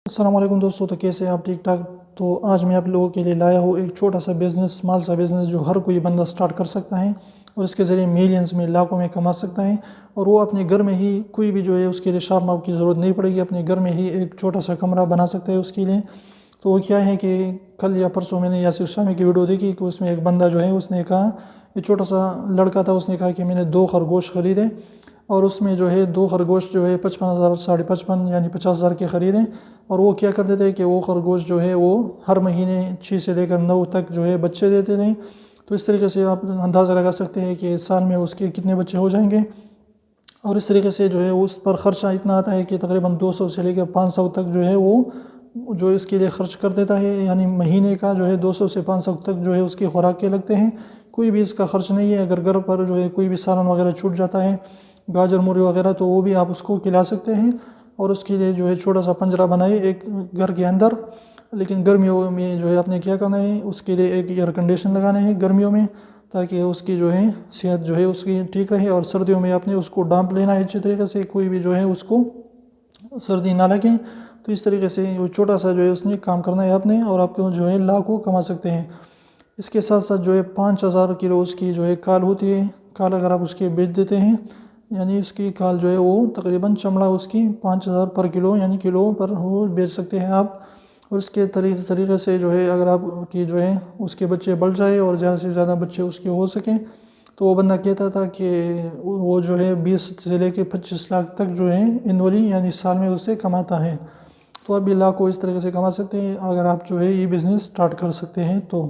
अस्सलाम वालेकुम दोस्तों, तो कैसे हैं आप? ठीक ठाक। तो आज मैं आप लोगों के लिए लाया हूँ एक छोटा सा बिज़नेस, स्मॉल सा बिज़नेस जो हर कोई बंदा स्टार्ट कर सकता है और इसके ज़रिए मिलियंस में, लाखों में कमा सकता है। और वो अपने घर में ही, कोई भी जो है उसके लिए शाप माप की ज़रूरत नहीं पड़ेगी, अपने घर में ही एक छोटा सा कमरा बना सकते हैं उसके लिए। तो वो क्या है कि कल या परसों मैंने यासिर शामी की वीडियो देखी कि उसमें एक बंदा जो है उसने कहा, ये छोटा सा लड़का था, उसने कहा कि मैंने 2 खरगोश ख़रीदे और उसमें जो है 2 खरगोश जो है 55,000, 55,500 यानी 50,000 के ख़रीदे। और वो क्या करते थे कि वो खरगोश जो है वो हर महीने 6 से लेकर 9 तक जो है बच्चे देते थे। तो इस तरीके से आप अंदाज़ा लगा सकते हैं कि साल में उसके कितने बच्चे हो जाएंगे। और इस तरीके से जो है उस पर ख़र्चा इतना आता है कि तकरीबन 200 से लेकर 500 तक जो है वो जो इसके लिए ख़र्च कर देता है। यानी महीने का जो है 200 से 500 तक जो है उसकी खुराक के लगते हैं। कोई भी इसका ख़र्च नहीं है। अगर घर पर जो है कोई भी सालन वगैरह छूट जाता है, गाजर मूली वगैरह, तो वो भी आप उसको खिला सकते हैं। और उसके लिए जो है छोटा सा पिंजरा बनाए एक घर के अंदर। लेकिन गर्मियों में जो है आपने क्या करना है, उसके लिए एक एयर कंडीशन लगाना है गर्मियों में, ताकि उसकी जो है सेहत जो है उसकी ठीक रहे। और सर्दियों में आपने उसको डांप लेना है अच्छी तरीके से, कोई भी जो है उसको सर्दी ना लगे। तो इस तरीके से वो छोटा सा जो है उसने काम करना है आपने, और आपको जो है लाखों कमा सकते हैं। इसके साथ साथ जो है 5,000 किलो उसकी जो है काल होती है। काल अगर आप उसके बेच देते हैं, यानी उसकी काल जो है वो तकरीबन चमड़ा उसकी 5,000 पर किलो, यानी किलो पर वो बेच सकते हैं आप। और उसके तरीके से जो है अगर आप की जो है उसके बच्चे बढ़ जाए और ज़्यादा से ज़्यादा बच्चे उसके हो सकें, तो वो बंदा कहता था कि वो जो है 20 से लेके 25 लाख तक जो है एनुअली, यानी साल में उससे कमाता है। तो आप भी लाख को इस तरीके से कमा सकते हैं अगर आप जो है ये बिज़नेस स्टार्ट कर सकते हैं तो।